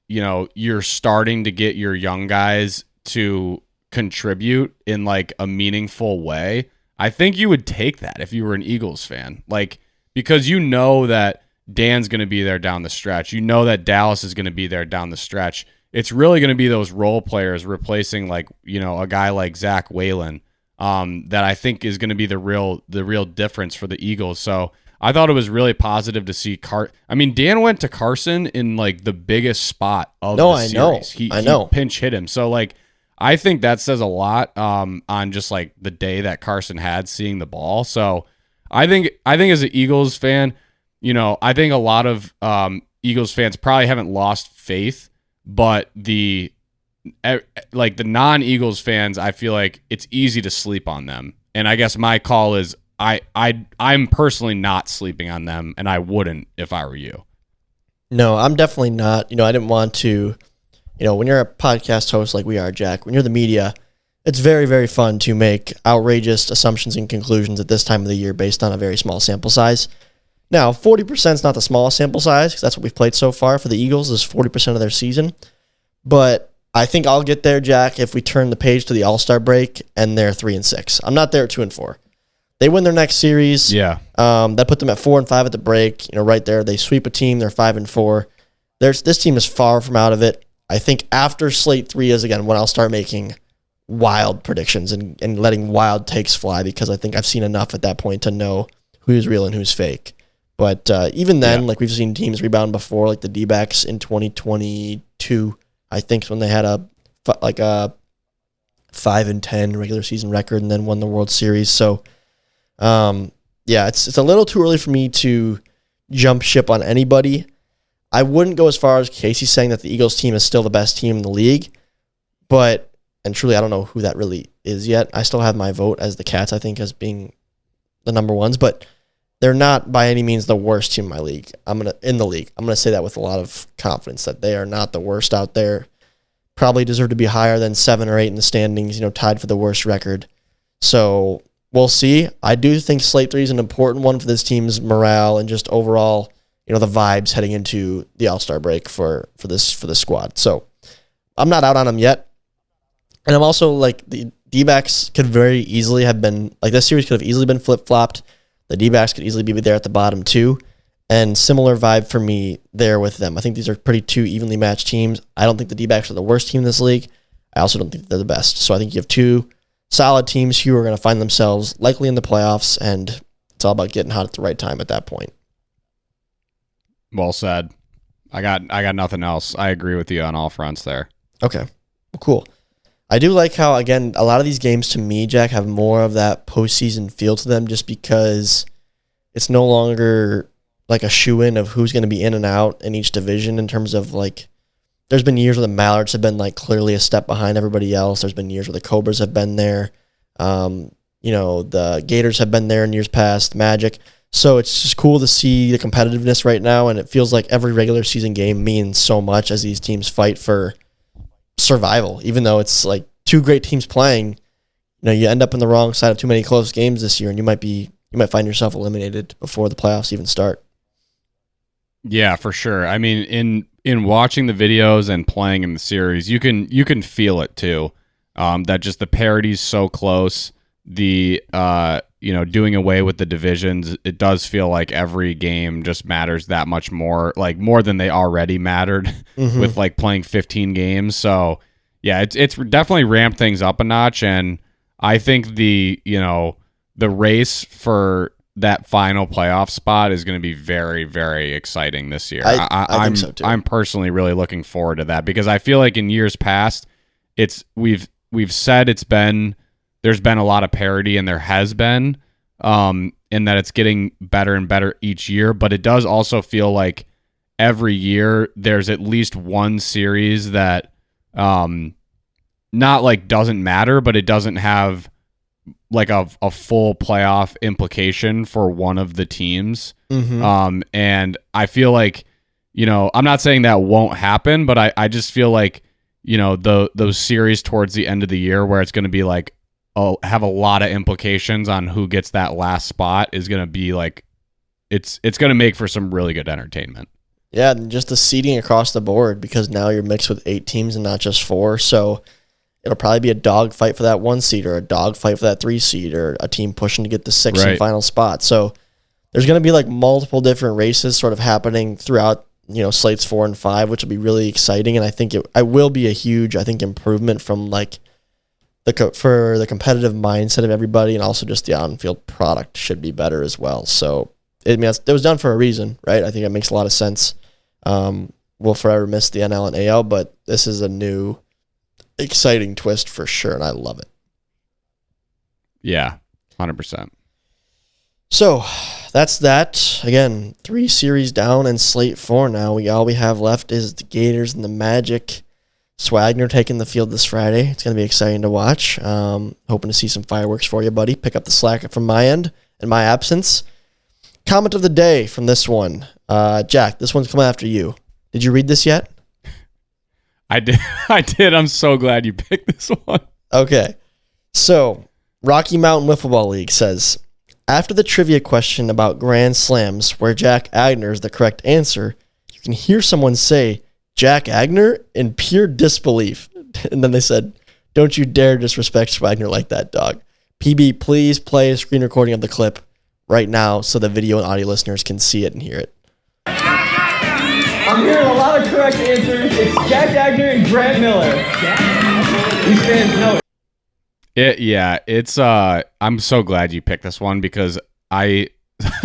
you're starting to get your young guys to contribute in like a meaningful way, I think you would take that if you were an Eagles fan, like, because that Dan's going to be there down the stretch. That Dallas is going to be there down the stretch. It's really going to be those role players replacing like, a guy like Zach Whalen, that I think is going to be the real difference for the Eagles. So I thought it was really positive to see Dan went to Carson in like the biggest spot of the series. He pinch hit him. So like, I think that says a lot on just like the day that Carson had seeing the ball. So I think as an Eagles fan, I think a lot of Eagles fans probably haven't lost faith, but the non-Eagles fans, I feel like it's easy to sleep on them. And I guess my call is I'm personally not sleeping on them, and I wouldn't if I were you. No, I'm definitely not. I didn't want to. When you're a podcast host like we are, Jack, when you're the media, it's very, very fun to make outrageous assumptions and conclusions at this time of the year based on a very small sample size. Now, 40% is not the smallest sample size, because that's what we've played so far for the Eagles, is 40% of their season. But I think I'll get there, Jack, if we turn the page to the All-Star break and they're 3-6. I'm not there at 2-4. They win their next series. Yeah. That put them at 4-5 at the break. Right there, they sweep a team. They're 5-4. This team is far from out of it. I think after slate 3 is, again, when I'll start making wild predictions and letting wild takes fly, because I think I've seen enough at that point to know who's real and who's fake. But even then, like we've seen teams rebound before, like the D-backs in 2022, I think, when they had a 5-10 regular season record and then won the World Series. So, it's a little too early for me to jump ship on anybody. I wouldn't go as far as Casey saying that the Eagles team is still the best team in the league, and truly, I don't know who that really is yet. I still have my vote as the Cats, I think, as being the number ones, but they're not by any means the worst team in my league. In the league. I'm gonna say that with a lot of confidence, that they are not the worst out there. Probably deserve to be higher than 7 or 8 in the standings, tied for the worst record. So we'll see. I do think slate 3 is an important one for this team's morale and just overall, the vibes heading into the All-Star break for this squad. So I'm not out on them yet. And I'm also like, the D-backs could very easily have been, like, this series could have easily been flip-flopped. The D-backs could easily be there at the bottom too. And similar vibe for me there with them. I think these are pretty two evenly matched teams. I don't think the D-backs are the worst team in this league. I also don't think they're the best. So I think you have two solid teams who are going to find themselves likely in the playoffs, and it's all about getting hot at the right time at that point. Well said. I got nothing else. I agree with you on all fronts there. Okay. Well, cool. I do like how, again, a lot of these games to me, Jack, have more of that postseason feel to them, just because it's no longer like a shoe-in of who's going to be in and out in each division in terms of, like, there's been years where the Mallards have been like clearly a step behind everybody else. There's been years where the Cobras have been there. The Gators have been there in years past, Magic. So it's just cool to see the competitiveness right now, and it feels like every regular season game means so much as these teams fight for survival. Even though it's like two great teams playing, you end up in the wrong side of too many close games this year, and you might find yourself eliminated before the playoffs even start. Yeah, for sure. I mean, in watching the videos and playing in the series, you can feel it too. That just the parity's so close. The doing away with the divisions, it does feel like every game just matters that much more, like more than they already mattered with like playing 15 games. So yeah, it's definitely ramped things up a notch, and I think the race for that final playoff spot is going to be very, very exciting this year. I think so too. I'm personally really looking forward to that because I feel like in years past, we've said there's been a lot of parity, and there has been, and that it's getting better and better each year. But it does also feel like every year there's at least one series that not like doesn't matter, but it doesn't have like a full playoff implication for one of the teams. And I feel like, I'm not saying that won't happen, but I just feel like, those series towards the end of the year where it's going to be like, have a lot of implications on who gets that last spot is going to be like, it's going to make for some really good entertainment. Yeah, and just the seeding across the board, because now you're mixed with 8 teams and not just 4. So it'll probably be a dog fight for that 1 seed, or a dog fight for that 3 seed, or a team pushing to get the 6th and final spot. So there's going to be like multiple different races sort of happening throughout, slates 4 and 5, which will be really exciting. And I think it will be a huge, improvement from like for the competitive mindset of everybody, and also just the on-field product should be better as well. So it was done for a reason, right? I think it makes a lot of sense. We'll forever miss the NL and AL, but this is a new exciting twist for sure, and I love it. Yeah, 100%. So that's that. Again, 3 series down and slate 4 now. All we have left is the Gators and the Magic. Swagner taking the field this Friday. It's going to be exciting to watch. Hoping to see some fireworks for you, buddy. Pick up the slack from my end in my absence. Comment of the day from this one. Jack, this one's coming after you. Did you read this yet? I did. I'm so glad you picked this one. Okay. So, Rocky Mountain Wiffle Ball League says, after the trivia question about Grand Slams, where Jack Agner is the correct answer, you can hear someone say, Jack Agner, in pure disbelief. And then they said, don't you dare disrespect Swagner like that, dog. PB, please play a screen recording of the clip right now so the video and audio listeners can see it and hear it. I'm hearing a lot of correct answers. It's Jack Agner and Grant Miller. These fans know it. It's I'm so glad you picked this one because I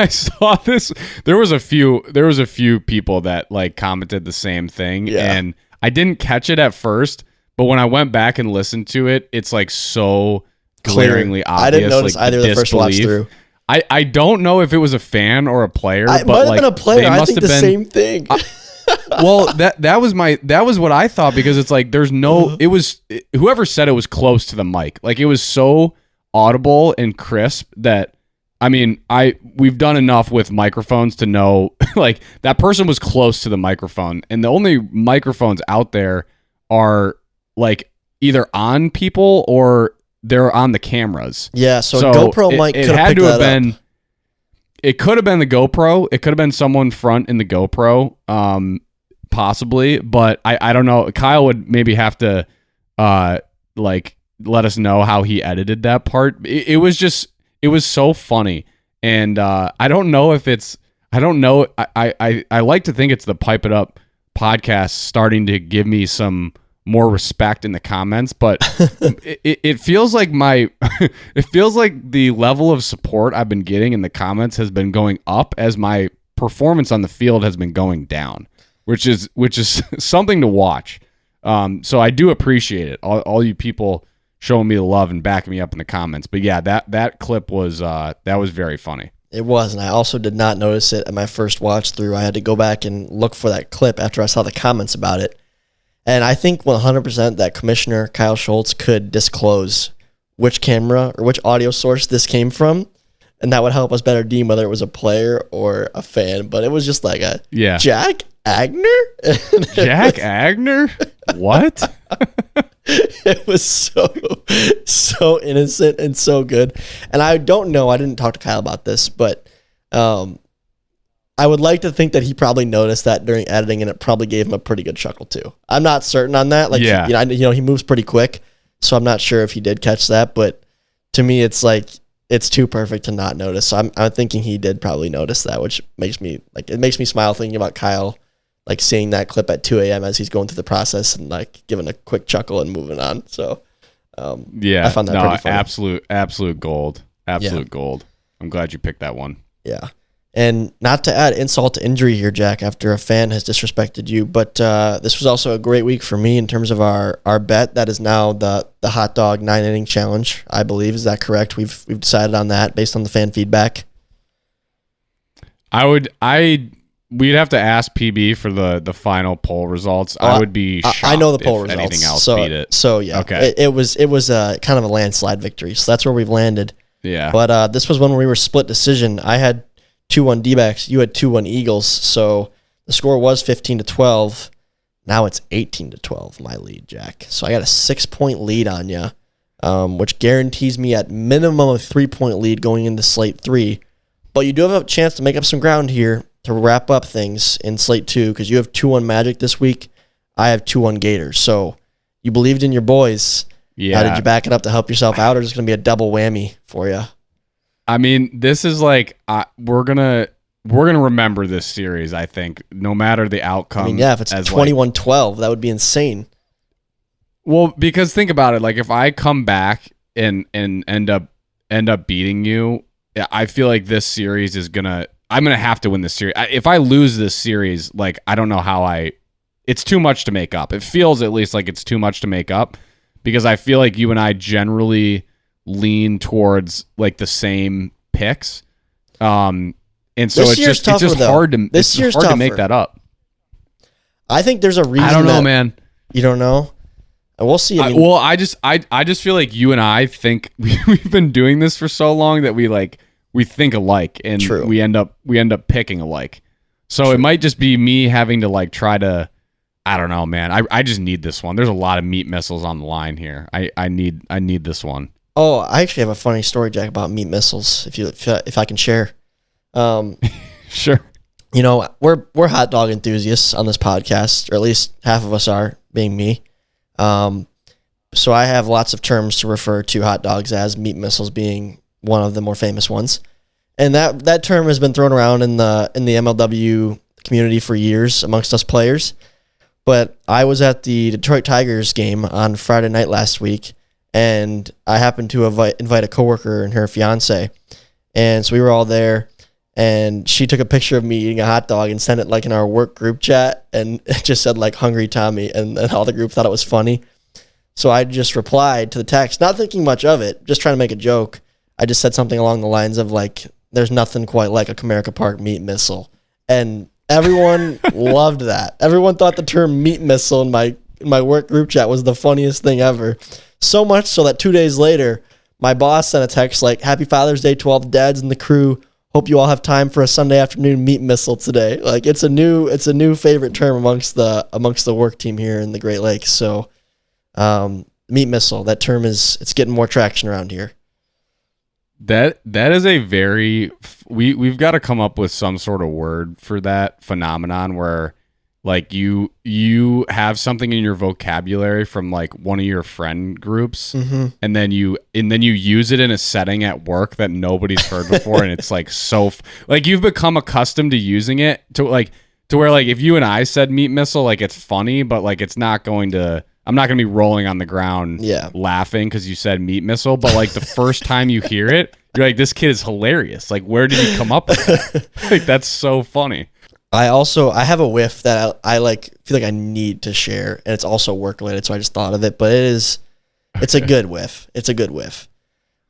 saw this. There was a few people that like commented the same thing, and I didn't catch it at first, but when I went back and listened to it, it's like so glaringly obvious. I didn't notice like, either the first watch through. I don't know if it was a fan or a player. It but might have been a player. I think the same thing. Well, that was what I thought, because it's like there's no. It was whoever said it was close to the mic. Like it was so audible and crisp that. I mean, we've done enough with microphones to know like that person was close to the microphone, and the only microphones out there are like either on people or they're on the cameras. Yeah, so a GoPro mic could have picked that up. It could have been the GoPro. It could have been someone front in the GoPro, possibly. But I don't know. Kyle would maybe have to like let us know how he edited that part. It was so funny, and I don't know if it's. I don't know. I like to think it's the Pipe It Up podcast starting to give me some more respect in the comments, but it feels like it feels like the level of support I've been getting in the comments has been going up as my performance on the field has been going down, which is something to watch. So I do appreciate it. All you people showing me the love and backing me up in the comments. But yeah, that clip was very funny. It was, and I also did not notice it at my first watch through. I had to go back and look for that clip after I saw the comments about it. And I think 100% that Commissioner Kyle Schultz could disclose which camera or which audio source this came from, and that would help us better deem whether it was a player or a fan. But it was just like a Jack Agner? Jack Agner? What? It was so innocent and so good. And I don't know, I didn't talk to Kyle about this, but I would like to think that he probably noticed that during editing, and it probably gave him a pretty good chuckle too. I'm not certain on that. Like, he moves pretty quick, so I'm not sure if he did catch that. But to me, it's like it's too perfect to not notice. So I'm thinking he did probably notice that, which makes me smile thinking about Kyle, like seeing that clip at 2 a.m. as he's going through the process and like giving a quick chuckle and moving on. So I found that pretty funny. Absolute gold. Gold. I'm glad you picked that one. Yeah. And not to add insult to injury here, Jack, after a fan has disrespected you, but this was also a great week for me in terms of our bet. That is now the hot dog 9-inning challenge, I believe. Is that correct? We've decided on that based on the fan feedback. We'd have to ask PB for the final poll results. I would be shocked I know the poll results. Anything else beat it. So yeah, okay. It was kind of a landslide victory. So that's where we've landed. Yeah. But this was when we were split decision. I had 2-1 D-backs. You had 2-1 Eagles. So the score was 15-12. Now it's 18-12, my lead, Jack. So I got a 6-point lead on you, which guarantees me at minimum a 3-point lead going into slate 3. But you do have a chance to make up some ground here to wrap up things in slate 2, because you have 2-1 Magic this week. I have 2-1 Gators. So you believed in your boys. Yeah. How did you back it up to help yourself out, or is it going to be a double whammy for you? I mean, this is like we're gonna remember this series. I think no matter the outcome. I mean, yeah, if it's 21-12, that would be insane. Well, because think about it. Like if I come back and end up beating you, I feel like this series is I'm gonna have to win this series. If I lose this series, like I don't know how it's too much to make up. It feels at least like it's too much to make up, because I feel like you and I generally lean towards like the same picks, and so it's just hard to make that up. I think there's a reason. I don't know, man. You don't know? We'll see. I just feel like you and I think we've been doing this for so long that we think alike, and True. we end up picking alike. So It might just be me having to like try to. I don't know, man. I just need this one. There's a lot of meat missiles on the line here. I need this one. Oh, I actually have a funny story, Jack, about meat missiles. If I can share. Sure. You know, we're hot dog enthusiasts on this podcast, or at least half of us are, being me. So I have lots of terms to refer to hot dogs as, meat missiles being one of the more famous ones. And that term has been thrown around in the MLW community for years amongst us players. But I was at the Detroit Tigers game on Friday night last week, and I happened to invite a coworker and her fiance. And so we were all there, and she took a picture of me eating a hot dog and sent it like in our work group chat, and it just said like Hungry Tommy, and all the group thought it was funny. So I just replied to the text, not thinking much of it, just trying to make a joke. I just said something along the lines of like, there's nothing quite like a Comerica Park meat missile. And everyone loved that. Everyone thought the term meat missile in my work group chat was the funniest thing ever. So much so that 2 days later, my boss sent a text like, Happy Father's Day to all the dads in the crew. Hope you all have time for a Sunday afternoon meat missile today. Like it's a new favorite term amongst the work team here in the Great Lakes. So meat missile, that term it's getting more traction around here. That is a very we've got to come up with some sort of word for that phenomenon where like you have something in your vocabulary from like one of your friend groups, mm-hmm. and then you use it in a setting at work that nobody's heard before, and it's like like you've become accustomed to using it to where like if you and I said meat missile, like it's funny, but like it's not going to. I'm not going to be rolling on the ground laughing because you said meat missile, but like the first time you hear it, you're like, this kid is hilarious. Like, where did he come up with that? Like, that's so funny. I have a whiff that I like feel like I need to share, and it's also work related, so I just thought of it, but it's a good whiff. It's a good whiff.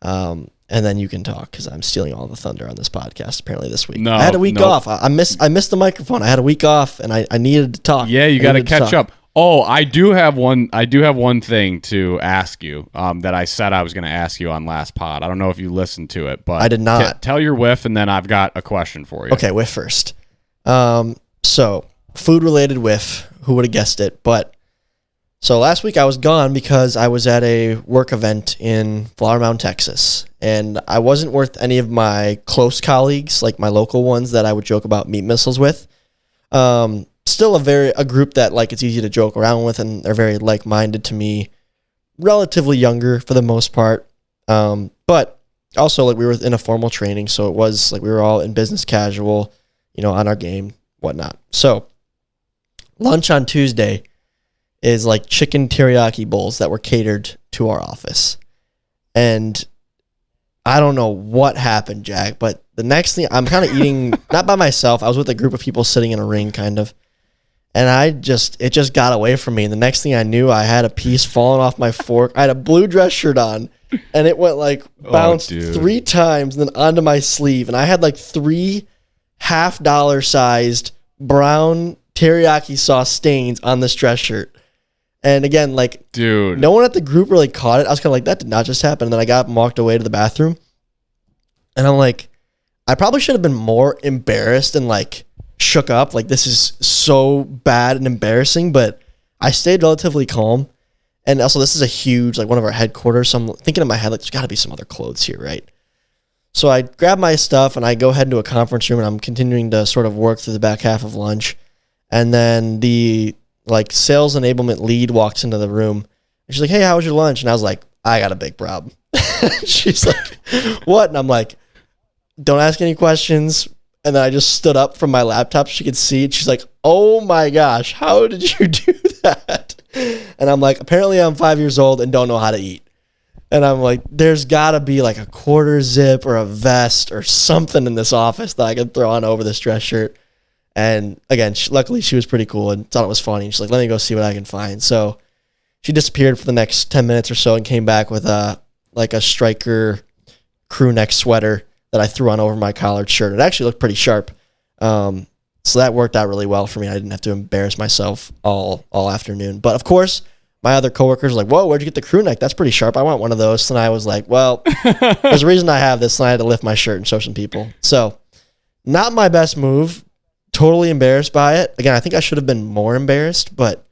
And then you can talk because I'm stealing all the thunder on this podcast apparently this week. I had a week off. I missed the microphone. I had a week off, and I needed to talk. Yeah, you got to catch up. Oh, I do have one thing to ask you that I said I was going to ask you on last pod. I don't know if you listened to it, but I did not. Tell your whiff, and then I've got a question for you. Okay, whiff first. So food-related whiff. Who would have guessed it? But so last week I was gone because I was at a work event in Flower Mound, Texas, and I wasn't with any of my close colleagues, like my local ones that I would joke about meat missiles with. Still a group that like it's easy to joke around with, and they're very like-minded to me, relatively younger for the most part. But also like we were in a formal training, so it was like we were all in business casual, on our game, whatnot. So lunch on Tuesday is like chicken teriyaki bowls that were catered to our office. And I don't know what happened, Jack, but the next thing I'm kind of eating, not by myself. I was with a group of people sitting in a ring kind of. And it just got away from me. And the next thing I knew, I had a piece falling off my fork. I had a blue dress shirt on, and it went like bounced 3 times and then onto my sleeve. And I had like 3 $half sized brown teriyaki sauce stains on this dress shirt. And again, like, dude, no one at the group really caught it. I was kind of like, that did not just happen. And then I got up and walked away to the bathroom. And I'm like, I probably should have been more embarrassed and like shook up. Like, this is so bad and embarrassing. But I stayed relatively calm. And also, this is a huge, like, one of our headquarters. So I'm thinking in my head, like, there's got to be some other clothes here, right? So I grab my stuff and I go head into a conference room, and I'm continuing to sort of work through the back half of lunch. And then the like sales enablement lead walks into the room, and she's like, "Hey, how was your lunch?" And I was like, "I got a big problem." She's like, "What?" And I'm like, "Don't ask any questions." And then I just stood up from my laptop so she could see it. She's like, "Oh my gosh, how did you do that?" And I'm like, "Apparently I'm 5 years old and don't know how to eat." And I'm like, there's got to be like a quarter zip or a vest or something in this office that I could throw on over this dress shirt. And again, luckily she was pretty cool and thought it was funny. She's like, "Let me go see what I can find." So she disappeared for the next 10 minutes or so and came back with a striker crew neck sweater that I threw on over my collared shirt. It actually looked pretty sharp. So that worked out really well for me. I didn't have to embarrass myself all afternoon. But of course, my other coworkers were like, "Whoa, where'd you get the crew neck? That's pretty sharp. I want one of those." And I was like, well, there's a reason I have this. And I had to lift my shirt and show some people. So not my best move. Totally embarrassed by it. Again, I think I should have been more embarrassed, but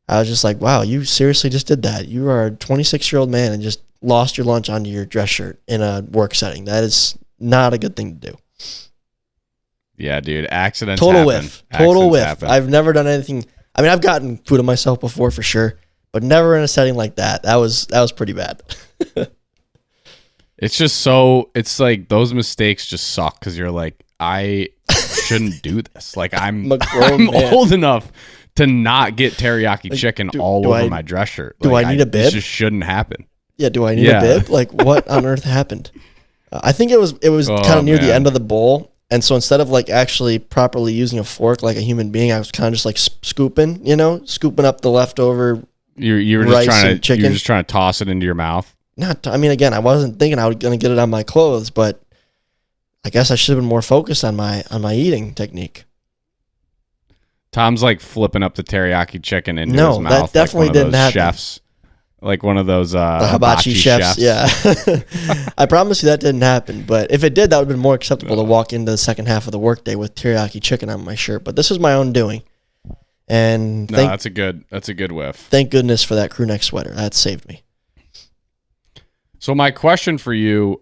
I was just like, wow, you seriously just did that. You are a 26-year-old man and just lost your lunch onto your dress shirt in a work setting. That is not a good thing to do. Yeah, dude. Accidents Total happen. whiff. Total whiff. Happen. I've never done anything. I mean, I've gotten food on myself before for sure, but never in a setting like that. That was pretty bad. It's just it's like those mistakes just suck because you're like, I shouldn't do this. Like I'm old enough to not get teriyaki chicken all over my dress shirt. Do I need a bib? This just shouldn't happen. Yeah, do I need a bib? Like, what on earth happened? I think it was kind of near the end of the bowl, and so instead of like actually properly using a fork like a human being, I was kind of just like scooping up the leftover. You were rice just trying and chicken. You were just trying to toss it into your mouth. I mean, again, I wasn't thinking I was gonna get it on my clothes, but I guess I should have been more focused on my eating technique. Tom's like flipping up the teriyaki chicken into his mouth. No, that definitely didn't happen. Chefs, like one of those the hibachi chefs. Yeah, I promise you that didn't happen. But if it did, that would have been more acceptable to walk into the second half of the workday with teriyaki chicken on my shirt. But this was my own doing, and that's a good whiff. Thank goodness for that crew neck sweater. That saved me. So my question for you,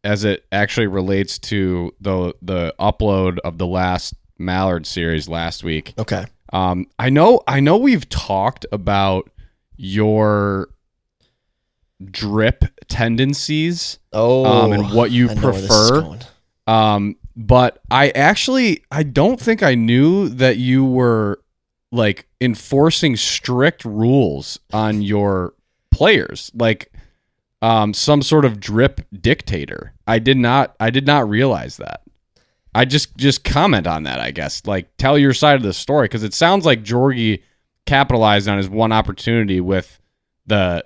as it actually relates to the upload of the last Mallard series last week. Okay. I know we've talked about your drip tendencies. And what you prefer. But I don't think I knew that you were like enforcing strict rules on your players. Like some sort of drip dictator. I did not realize that. I just comment on that, I guess. Like, tell your side of the story, because it sounds like Jorgie capitalized on his one opportunity with the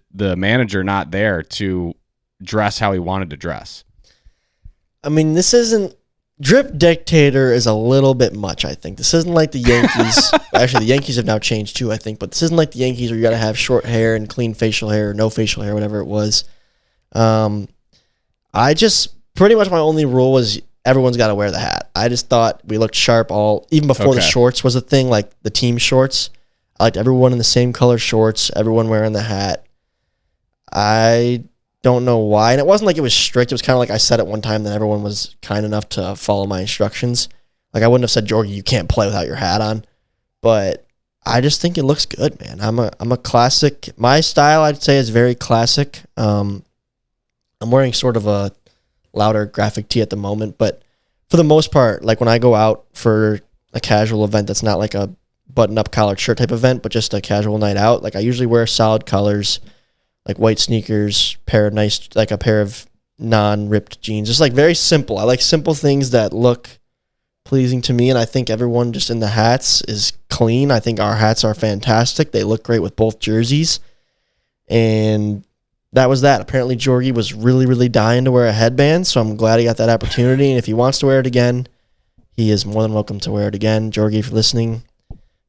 manager not there to dress how he wanted to dress. I mean, this isn't Drip dictator is a little bit much, I think. This isn't like the Yankees. Actually, the Yankees have now changed too, I think. But this isn't like the Yankees where you got to have short hair and clean facial hair or no facial hair, whatever it was. I just, pretty much my only rule was everyone's got to wear the hat. I just thought we looked sharp even before the shorts was a thing, like the team shorts. I liked everyone in the same color shorts, everyone wearing the hat. I don't know why. And it wasn't like it was strict. It was kind of like I said at one time that everyone was kind enough to follow my instructions. Like I wouldn't have said, Jorgie, you can't play without your hat on. But I just think it looks good, man. I'm a classic. My style, I'd say, is very classic. I'm wearing sort of a louder graphic tee at the moment. But for the most part, like when I go out for a casual event that's not like a button-up collared shirt type event, but just a casual night out, like I usually wear solid colors, like white sneakers, a pair of non-ripped jeans. Just like very simple. I like simple things that look pleasing to me, and I think everyone just in the hats is clean. I think our hats are fantastic. They look great with both jerseys. And that was that. Apparently, Jorgie was really, really dying to wear a headband, so I'm glad he got that opportunity. And if he wants to wear it again, he is more than welcome to wear it again. Jorgie, if you're listening,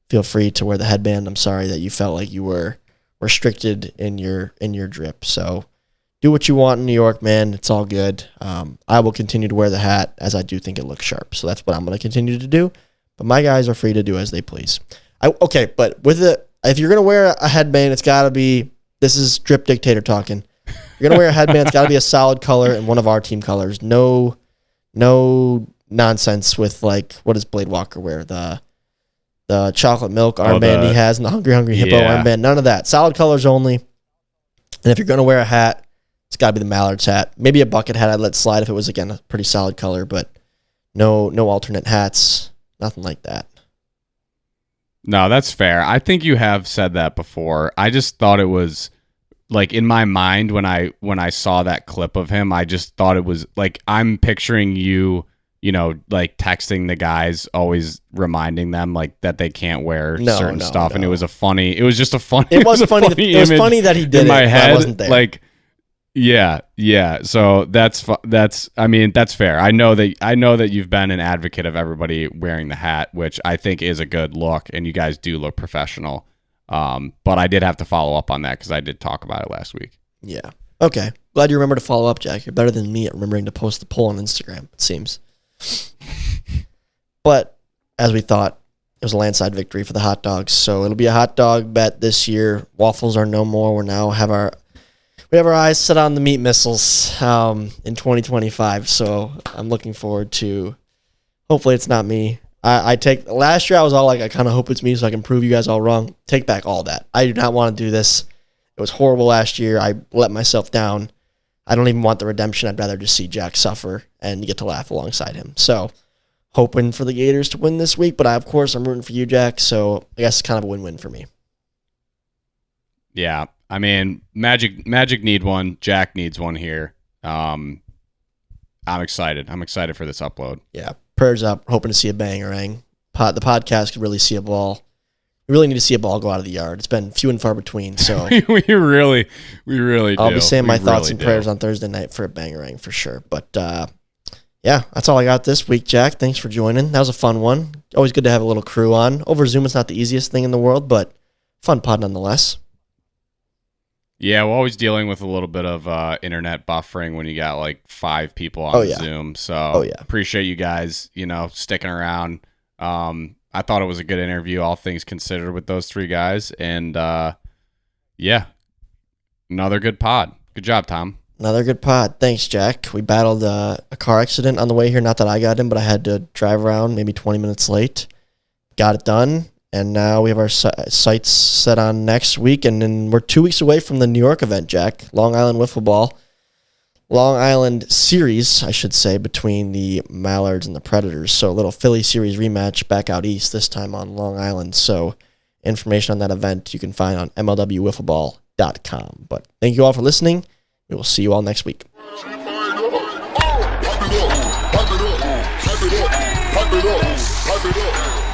feel free to wear the headband. I'm sorry that you felt like you were restricted in your drip. So do what you want in New York, man. It's all good. I will continue to wear the hat as I do think it looks sharp. So that's what I'm going to continue to do. But my guys are free to do as they please. But with it, if you're going to wear a headband, it's got to be, this is Drip Dictator talking. If you're going to wear a headband, it's got to be a solid color and one of our team colors. No nonsense with like, what does Blade Walker wear? The chocolate milk armband he has and the Hungry Hippo armband. None of that. Solid colors only. And if you're going to wear a hat, it's got to be the Mallards hat. Maybe a bucket hat I'd let slide if it was, again, a pretty solid color, but no alternate hats. Nothing like that. No, that's fair. I think you have said that before. I just thought it was like in my mind when I saw that clip of him, I just thought it was like I'm picturing you like texting the guys, always reminding them like that they can't wear certain stuff. And it was just a funny. It was funny that he did in my head. I wasn't there. Like, yeah. So that's fair. I know that you've been an advocate of everybody wearing the hat, which I think is a good look, and you guys do look professional. But I did have to follow up on that because I did talk about it last week. Yeah. Okay. Glad you remember to follow up, Jack. You're better than me at remembering to post the poll on Instagram, it seems. But as we thought, it was a landslide victory for the hot dogs. So it'll be a hot dog bet this year. Waffles are no more. We have our eyes set on the meat missiles in 2025. So I'm looking forward to. Hopefully it's not me. Last year I was all like, I kind of hope it's me so I can prove you guys all wrong. Take back all that. I do not want to do this. It was horrible last year. I let myself down. I don't even want the redemption. I'd rather just see Jack suffer and get to laugh alongside him. So, hoping for the Gators to win this week, but of course, I'm rooting for you, Jack. So, I guess it's kind of a win-win for me. Yeah, I mean, Magic need one. Jack needs one here. I'm excited. I'm excited for this upload. Yeah, prayers up. Hoping to see a bangerang. The podcast could really see a ball. We really need to see a ball go out of the yard. It's been few and far between. So we really do. I'll be saying my thoughts and prayers on Thursday night for a bangerang for sure. But yeah, that's all I got this week, Jack. Thanks for joining. That was a fun one. Always good to have a little crew on. Over Zoom, it's not the easiest thing in the world, but fun pod nonetheless. Yeah, we're always dealing with a little bit of internet buffering when you got like 5 people on Zoom. So appreciate you guys, sticking around. I thought it was a good interview, all things considered, with those 3 guys. And, yeah, another good pod. Good job, Tom. Another good pod. Thanks, Jack. We battled a car accident on the way here. Not that I got in, but I had to drive around maybe 20 minutes late. Got it done. And now we have our sights set on next week. And then we're 2 weeks away from the New York event, Jack. Long Island Wiffle Ball. Long Island series, I should say, between the Mallards and the Predators. So a little Philly series rematch back out east, this time on Long Island. So information on that event you can find on mlwwiffleball.com. But thank you all for listening. We will see you all next week. Pipe it up.